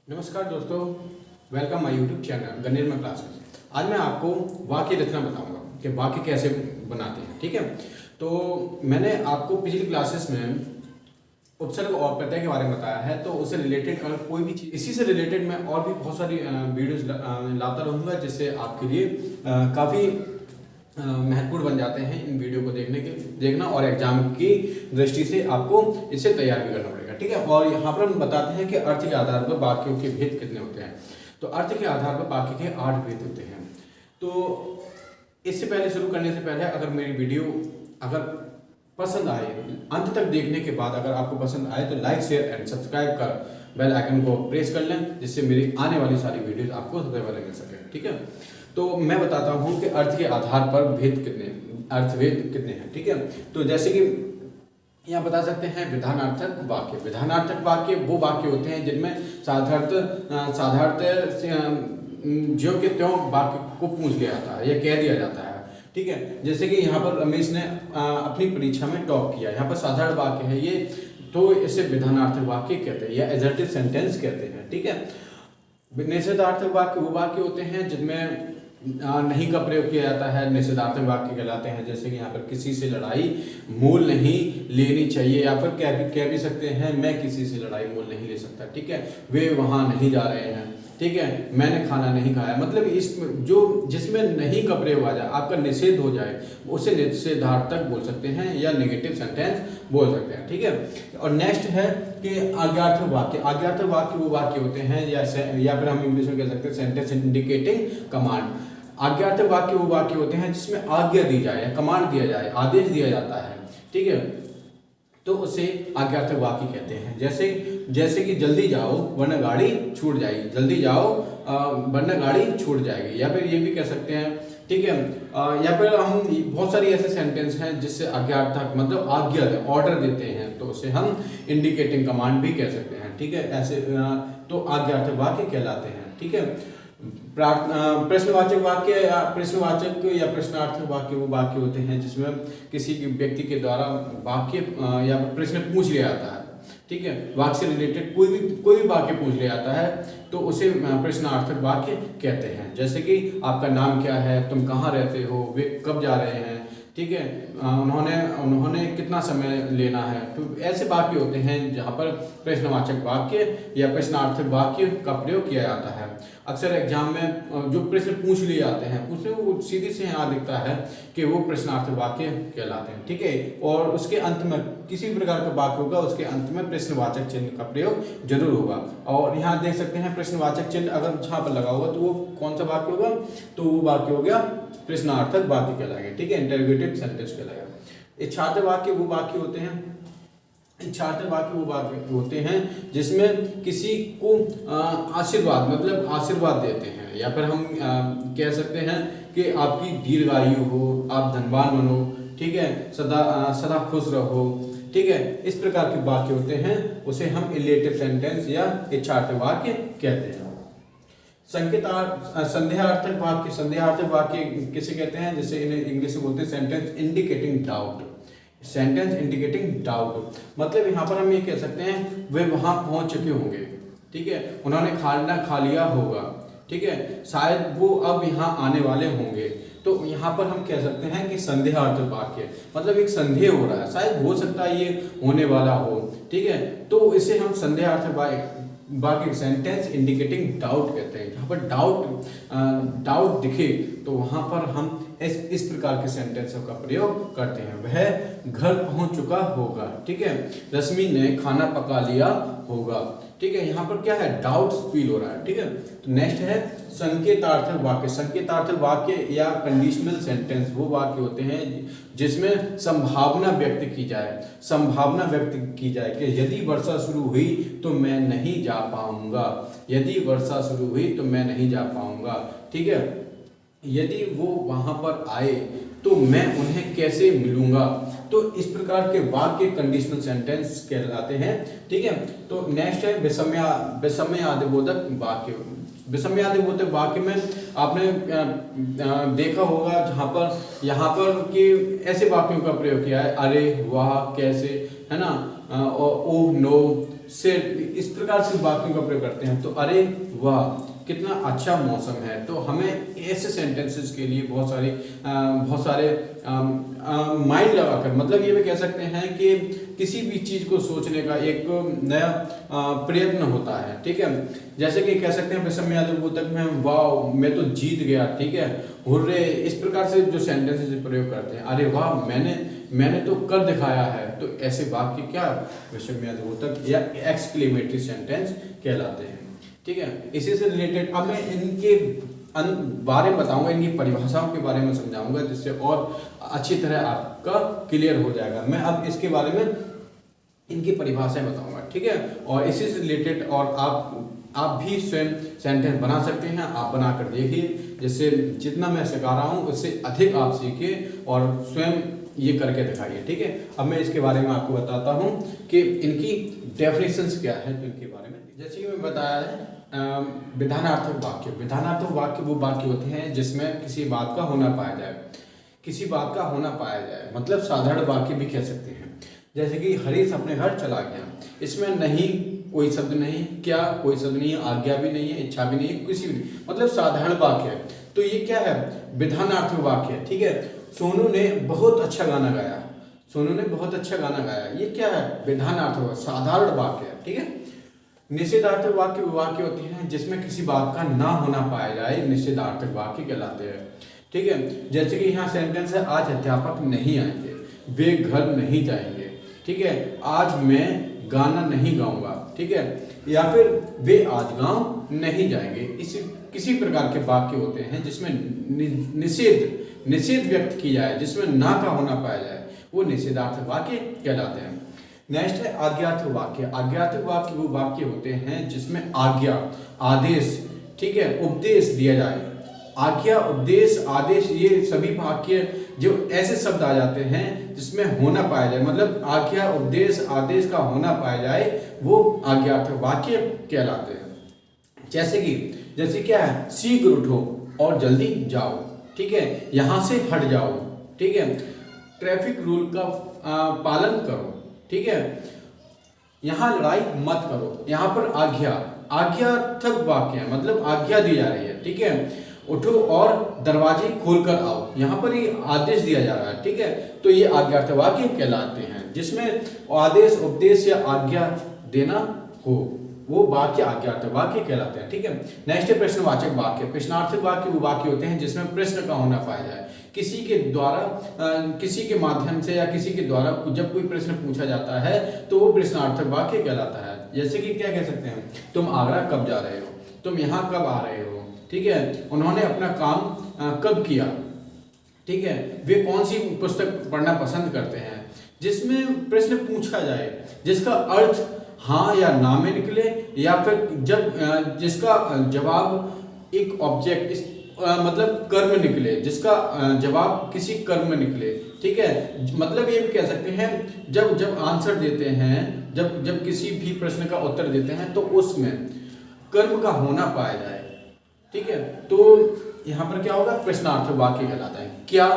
नमस्कार दोस्तों, welcome my YouTube channel गणित क्लासेस। आज मैं आपको वाक्य रचना बताऊंगा कि वाक्य कैसे बनाते हैं। ठीक है, तो मैंने आपको पिछली क्लासेस में उपसर्ग और प्रत्यय के बारे में बताया है, तो उससे रिलेटेड अगर कोई भी चीज़ इसी से रिलेटेड मैं और भी बहुत सारी वीडियोस लाता रहूँगा, जिससे आपके लिए काफ़ी महत्वपूर्ण बन जाते हैं इन वीडियो को देखना और एग्जाम की दृष्टि से आपको इसे तैयार भी करना पड़ेगा। ठीक है, और यहाँ पर हम बताते हैं कि अर्थ के आधार पर वाक्यों के भेद कितने होते हैं। तो अर्थ के आधार पर वाक्य के 8 भेद होते हैं। तो इससे पहले शुरू करने से पहले अगर मेरी वीडियो अगर पसंद आए, अंत तक देखने के बाद अगर आपको पसंद आए तो लाइक शेयर एंड सब्सक्राइब कर बेल आइकन को प्रेस कर लें, जिससे मेरी आने वाली सारी वीडियोस आपको सबसे पहले मिल सके। ठीक है, तो मैं बताता हूँ कि अर्थ के आधार पर अर्थभेद कितने हैं। ठीक है, तो जैसे कि यहाँ बता सकते हैं विधानार्थक वाक्य। विधानार्थक वाक्य वो वाक्य होते हैं जिनमें साधारणतः ज्यों के त्यों वाक्य को पूछ लिया जाता है या कह दिया जाता है। ठीक है, जैसे कि यहाँ पर रमेश ने अपनी परीक्षा में टॉप किया, यहाँ पर साधारण वाक्य है ये, तो इसे विधानार्थक वाक्य कहते हैं या एजर्टिव सेंटेंस कहते हैं। ठीक है, निषेधार्थक वाक्य वो वाक्य होते हैं जिनमें नहीं का प्रयोग किया जाता है, निषेधार्थक वाक्य कहलाते हैं। जैसे कि यहाँ पर किसी से लड़ाई मोल नहीं लेनी चाहिए, या फिर कह भी सकते हैं मैं किसी से लड़ाई मोल नहीं ले सकता। ठीक है, वे वहाँ नहीं जा रहे हैं। ठीक है, मैंने खाना नहीं खाया। मतलब जिसमें नहीं का प्रयोग आ जाए, आपका निषेध हो जाए, उसे निषेधार्थक बोल सकते हैं या नेगेटिव सेंटेंस बोल सकते हैं। ठीक है, और नेक्स्ट है कि आज्ञार्थक वाक्य। आज्ञार्थक वाक्य वो वाक्य होते हैं या फिर हम इंग्लिश में कह सकते हैं सेंटेंस इंडिकेटिंग कमांड। आज्ञार्थक वाक्य वो वाक्य होते हैं जिसमें आज्ञा दी जाए या कमांड दिया जाए, आदेश दिया जाता है। ठीक है, तो उसे आज्ञार्थक वाक्य कहते हैं। जैसे कि जल्दी जाओ वरना गाड़ी छूट जाएगी, जल्दी जाओ वरना गाड़ी छूट जाएगी। या फिर ये भी कह सकते हैं। ठीक है, या फिर हम बहुत सारी ऐसे सेंटेंस हैं जिससे आज्ञार्थक मतलब आज्ञा ऑर्डर देते हैं, तो उसे हम इंडिकेटिंग कमांड भी कह सकते हैं। ठीक है, ऐसे तो आज्ञार्थक वाक्य कहलाते हैं। ठीक है, प्रश्नवाचक वाक्य या प्रश्नार्थक वाक्य वो वाक्य होते हैं जिसमें किसी व्यक्ति के द्वारा वाक्य या प्रश्न पूछ लिया जाता है। ठीक है, वाक्य से रिलेटेड कोई भी वाक्य पूछ लिया जाता है, तो उसे प्रश्नार्थक वाक्य कहते हैं। जैसे कि आपका नाम क्या है, तुम कहाँ रहते हो, वे कब जा रहे हैं। ठीक है, उन्होंने कितना समय लेना है। तो ऐसे वाक्य होते हैं जहाँ पर प्रश्नवाचक वाक्य या प्रश्नार्थक वाक्य का प्रयोग किया जाता है। अक्सर एग्जाम में जो प्रश्न पूछ लिए जाते हैं उसमें वो सीधी से यहाँ दिखता है कि वो प्रश्नार्थक वाक्य कहलाते हैं। ठीक है, और उसके अंत में किसी भी प्रकार का वाक्य होगा, उसके अंत में प्रश्नवाचक चिन्ह का प्रयोग जरूर होगा। और यहाँ देख सकते हैं प्रश्नवाचक चिन्ह अगर जहाँ पर लगा होगा तो वो कौन सा वाक्य होगा, तो वो वाक्य हो गया प्रश्नार्थक वाक्य कहलाएगा। ठीक है, इंटरोगेटिव सेंटेंस कहलाएगा। इच्छार्थक वाक्य वो वाक्य होते हैं जिसमें किसी को आशीर्वाद देते हैं, या फिर हम कह सकते हैं कि आपकी दीर्घायु हो, आप धनवान बनो। ठीक है, सदा खुश रहो। ठीक है, इस प्रकार के वाक्य होते हैं, उसे हम इलेटिव सेंटेंस या इच्छार्थक वाक्य कहते हैं। संदेहार्थक वाक्य किसे कहते हैं, जैसे इन्हें इंग्लिश में बोलते हैं सेंटेंस इंडिकेटिंग डाउट। मतलब यहाँ पर हम ये कह सकते हैं वे वहां पहुंच चुके होंगे। ठीक है, उन्होंने खाना खा लिया होगा। ठीक है, शायद वो अब यहाँ आने वाले होंगे। तो यहाँ पर हम कह सकते हैं कि संदेहार्थक वाक्य मतलब एक संदेह हो रहा है, शायद हो सकता है ये होने वाला हो। ठीक है, तो इसे हम संदेहार्थक वाक्य सेंटेंस इंडिकेटिंग डाउट कहते हैं। जहाँ पर डाउट दिखे तो वहाँ पर हम इस प्रकार के सेंटेंसों का प्रयोग करते हैं। वह घर पहुंच चुका होगा। ठीक है, रश्मि ने खाना पका लिया होगा। ठीक है, यहाँ पर क्या है, डाउट फील हो रहा है। ठीक है, तो नेक्स्ट है संकेतार्थक वाक्य। संकेतार्थक वाक्य या कंडीशनल सेंटेंस वो वाक्य होते हैं जिसमें संभावना व्यक्त की जाए कि यदि वर्षा शुरू हुई तो मैं नहीं जा पाऊंगा। ठीक है, यदि वो वहां पर आए तो मैं उन्हें कैसे मिलूंगा। तो इस प्रकार के वाक्य कंडीशनल सेंटेंस कहलाते हैं। ठीक है, तो नेक्स्ट है विषमयादिबोधक वाक्य। विषमयादिबोधक वाक्य में आपने देखा होगा जहाँ पर यहाँ पर कि ऐसे वाक्यों का प्रयोग किया है, अरे वाह कैसे, है ना, ओ नो से, इस प्रकार से वाक्यों का प्रयोग करते हैं। तो अरे वाह कितना अच्छा मौसम है। तो हमें ऐसे सेंटेंसेस के लिए बहुत सारे माइंड लगाकर, मतलब ये भी कह सकते हैं कि किसी भी चीज़ को सोचने का एक नया प्रयत्न होता है, ठीक है। जैसे कि कह सकते हैं विस्मयादिबोधक में वाह मैं तो जीत गया, ठीक है, हुर्रे, इस प्रकार से जो सेंटेंसेस प्रयोग करते हैं, अरे वाह मैंने तो कर दिखाया है। तो ऐसे वाक्य क्या विस्मयादिबोधक या एक्सक्लेमेटरी सेंटेंस कहलाते हैं, ठीक है। इसी से रिलेटेड अब मैं इनके बारे में बताऊंगा, इनकी परिभाषाओं के बारे में समझाऊंगा, जिससे और अच्छी तरह आपका क्लियर हो जाएगा। मैं अब इसके बारे में इनकी परिभाषाएं बताऊंगा, ठीक है। और इसी से रिलेटेड और आप भी स्वयं सेंटेंस बना सकते हैं, आप बनाकर देखिए, जिससे जितना मैं सिखा रहा हूँ उससे अधिक आप सीखिए और स्वयं ये करके दिखाइए, ठीक है। अब मैं इसके बारे में आपको बताता हूँ कि इनकी डेफिनेशंस क्या है। तो इनके बारे में जैसे कि मैं बताया है, विधानार्थक वाक्य। विधानार्थक वाक्य वो वाक्य होते हैं जिसमें किसी बात का होना पाया जाए, किसी बात का होना पाया जाए, मतलब साधारण वाक्य भी कह सकते हैं। जैसे कि हरीश अपने घर चला गया, इसमें नहीं कोई शब्द नहीं, क्या कोई शब्द नहीं है, आज्ञा भी नहीं है, इच्छा भी नहीं है, किसी भी नहीं, मतलब साधारण वाक्य है। तो ये क्या है, विधानार्थक वाक्य है, ठीक है। सोनू ने बहुत अच्छा गाना गाया, सोनू ने बहुत अच्छा गाना गाया, ये क्या है, विधानार्थक, साधारण वाक्य है, ठीक है। निषेधार्थक वाक्य वो वाक्य होते हैं जिसमें किसी बात का ना होना पाया जाए, निषेधार्थक वाक्य कहलाते हैं, ठीक है। जैसे कि यहाँ सेंटेंस है, आज अध्यापक नहीं आएंगे, वे घर नहीं जाएंगे, ठीक है, आज मैं गाना नहीं गाऊंगा, ठीक है, या फिर वे आज गाँव नहीं जाएंगे। इसी किसी प्रकार के वाक्य होते हैं जिसमें निषेध व्यक्त की जाए, जिसमें ना का होना पाया जाए, वो निषेधार्थक वाक्य कहलाते हैं। नेक्स्ट है आज्ञार्थक वाक्य। आज्ञार्थक वाक्य वो वाक्य होते हैं जिसमें आज्ञा, आदेश, ठीक है, उपदेश दिया जाए। आज्ञा, उपदेश, आदेश, ये सभी वाक्य जो ऐसे शब्द आ जाते हैं जिसमें होना पाया जाए, मतलब आज्ञा, उपदेश, आदेश का होना पाया जाए, वो आज्ञार्थक वाक्य कहलाते हैं। जैसे क्या है, शीघ्र उठो और जल्दी जाओ, ठीक है, यहाँ से हट जाओ, ठीक है, ट्रैफिक रूल का पालन करो, ठीक है, यहाँ लड़ाई मत करो। यहाँ पर आज्ञार्थक वाक्य है, मतलब आज्ञा दी जा रही है, ठीक है। उठो और दरवाजे खोलकर आओ, यहाँ पर ये आदेश दिया जा रहा है, ठीक है। तो ये आज्ञार्थक वाक्य कहलाते हैं, जिसमें आदेश, उपदेश या आज्ञा देना हो, वो वाक्य आज्ञार्थक वाक्य कहलाते हैं, ठीक है। नेक्स्ट है प्रश्नवाचक वाक्य। प्रश्नार्थक वाक्य वो वाक्य होते हैं जिसमें प्रश्न का होना पाया जाए, किसी के द्वारा, किसी के माध्यम से या किसी के द्वारा जब कोई प्रश्न पूछा जाता है तो वो प्रश्नार्थक वाक्य कहलाता है। जैसे कि क्या कह सकते हैं, तुम आगरा कब जा रहे हो, तुम यहाँ कब आ रहे हो, ठीक है, उन्होंने अपना काम कब किया, ठीक है, वे कौन सी पुस्तक पढ़ना पसंद करते हैं। जिसमें प्रश्न पूछा जाए जिसका अर्थ हाँ या ना में निकले, या फिर जिसका जवाब एक ऑब्जेक्ट, मतलब कर्म निकले, जिसका जवाब किसी कर्म में निकले, ठीक है। मतलब ये भी कह सकते हैं जब आंसर देते हैं, जब किसी भी प्रश्न का उत्तर देते हैं तो उसमें कर्म का होना पाया जाए, ठीक है। तो यहाँ पर क्या होगा, प्रश्नार्थक वाक्य कहलाता है। क्या,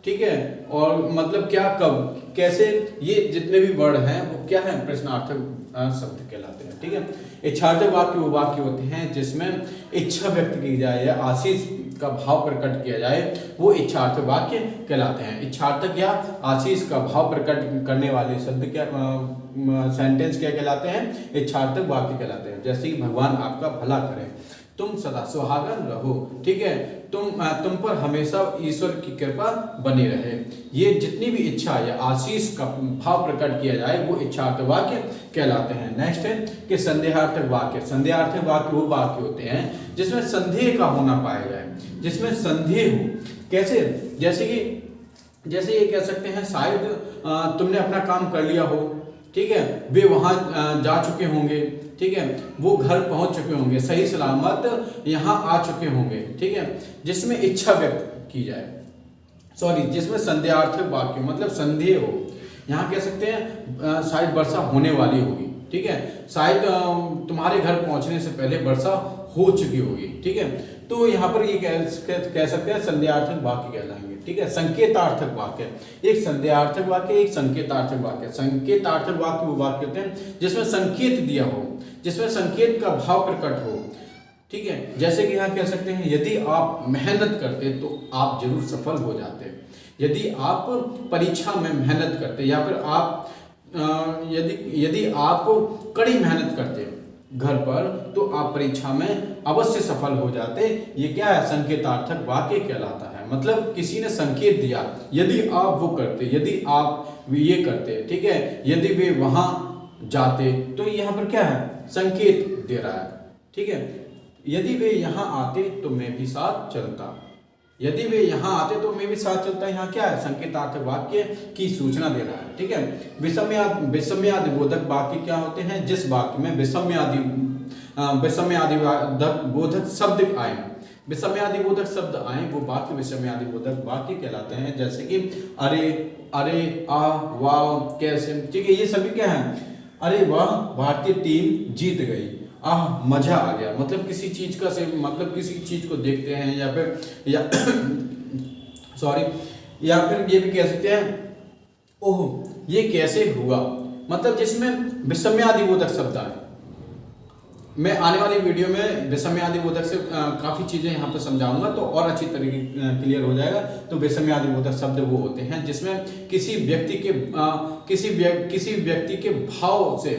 ठीक है, और मतलब क्या, कब, कैसे, ये जितने भी वर्ड हैं वो क्या है, प्रश्नार्थक शब्द कहलाते हैं, ठीक है। इच्छार्थक वाक्य वो वाक्य होते हैं जिसमें इच्छा व्यक्त की जाए या आशीष का भाव प्रकट किया जाए, वो इच्छार्थक वाक्य कहलाते हैं। इच्छार्थक या आशीष का भाव प्रकट करने वाले शब्द क्या, सेंटेंस क्या कहलाते हैं, इच्छार्थक वाक्य कहलाते हैं। जैसे कि भगवान आपका भला करे, तुम सदा सुहागन रहो, ठीक है, तुम पर हमेशा ईश्वर की कृपा बनी रहे। ये जितनी भी इच्छा या आशीष का भाव प्रकट किया जाए वो इच्छार्थक वाक्य कहलाते हैं। नेक्स्ट है कि संदेहार्थक वाक्य। संदेहार्थक वाक्य वो वाक्य होते हैं जिसमें संदेह का होना पाया जाए, जिसमें संदेह हो। कैसे, जैसे ये कह सकते हैं, शायद तुमने अपना काम कर लिया हो, ठीक है, वे वहां जा चुके होंगे, ठीक है, वो घर पहुंच चुके होंगे, सही सलामत यहाँ आ चुके होंगे, ठीक है, जिसमें इच्छा व्यक्त की जाए, जिसमें संदेहार्थक वाक्य मतलब संदेह हो। यहाँ कह सकते हैं शायद वर्षा होने वाली होगी, ठीक है, शायद तुम्हारे घर पहुंचने से पहले वर्षा हो चुकी होगी, ठीक है। तो यहाँ पर ये कह सकते हैं संदेहार्थक वाक्य कहलाएंगे। ठीक है, संकेतार्थक वाक्य, एक संदेहार्थक वाक्य, एक संकेतार्थक वाक्य। संकेतार्थक वाक्य वो वाक्य होते हैं जिसमें संकेत दिया हो, जिसमें संकेत का भाव प्रकट हो। ठीक है, जैसे कि यहाँ कह सकते हैं यदि आप मेहनत करते तो आप जरूर सफल हो जाते। यदि आप परीक्षा में मेहनत करते या फिर आप यदि आप कड़ी मेहनत करते घर पर तो आप परीक्षा में अवश्य सफल हो जाते। ये क्या है, संकेतार्थक वाक्य कहलाता है। मतलब किसी ने संकेत दिया, यदि आप वो करते, यदि आप ये करते, ठीक है, यदि वे वहां जाते, तो यहाँ पर क्या है, संकेत दे रहा है। ठीक है, यदि वे यहाँ आते तो मैं भी साथ चलता, यदि वे यहाँ आते तो मैं भी साथ चलता। यहाँ क्या है, संकेतार्थक वाक्य की सूचना दे रहा है। ठीक है, विषम्यादि बोधक वाक्य क्या होते हैं, जिस वाक्य में विषम्यादि बोधक शब्द आए, विषम्यादि बोधक शब्द आए, वो वाक्य विषम्यादि बोधक वाक्य कहलाते हैं। जैसे कि अरे, अरे, आ, वाह, कैसे। ठीक है, ये सभी क्या है, अरे वाह भारतीय टीम जीत गई, आह मजा आ गया। मतलब किसी चीज का से मतलब किसी चीज को देखते हैं या फिर या फिर ये भी कह सकते हैं ओह ये कैसे हुआ, मतलब जिसमें विषम्यादिबोधक शब्द आए। मैं आने वाली वीडियो में विषम्यादिबोधक से काफ़ी चीज़ें यहाँ पर समझाऊंगा तो और अच्छी तरीके क्लियर हो जाएगा। तो विषम्यादिबोधक शब्द वो होते हैं जिसमें किसी व्यक्ति के भाव से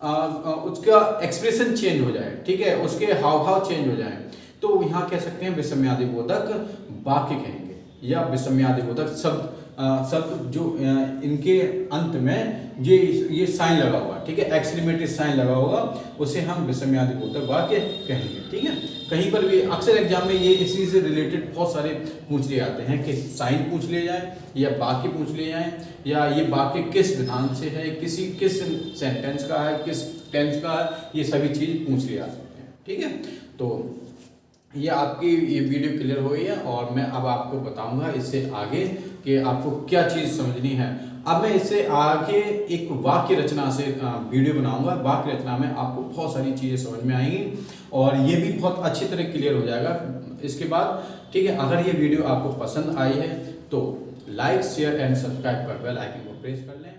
उसका एक्सप्रेशन चेंज हो जाए। ठीक है, उसके हाव भाव चेंज हो जाए, तो यहाँ कह सकते हैं विषम्यादिबोधक वाक्य कहेंगे या विषम्यादिबोधक शब्द जो इनके अंत में ये साइन लगा हुआ, ठीक है, एक्सक्लेमेटरी साइन लगा होगा, उसे हम विषम्यादिबोधक वाक्य कहेंगे। ठीक है, कहीं पर भी अक्सर एग्जाम में ये इसी से रिलेटेड बहुत सारे पूछ लिए जाते हैं कि साइन पूछ लिए जाए या वाक्य पूछ लिए जाए या ये वाक्य किस विधान से है, किस सेंटेंस का है, किस टेंस का है, ये सभी चीज पूछ लिए जा सकते हैं। ठीक है, तो ये आपकी ये वीडियो क्लियर हो गई है और मैं अब आपको बताऊंगा इससे आगे कि आपको क्या चीज़ समझनी है। अब मैं इससे आगे एक वाक्य रचना से वीडियो बनाऊंगा। वाक्य रचना में आपको बहुत सारी चीज़ें समझ में आएंगी और ये भी बहुत अच्छी तरह क्लियर हो जाएगा इसके बाद। ठीक है, अगर ये वीडियो आपको पसंद आई है तो लाइक, शेयर एंड सब्सक्राइब कर बेल आइकन को प्रेस कर लें।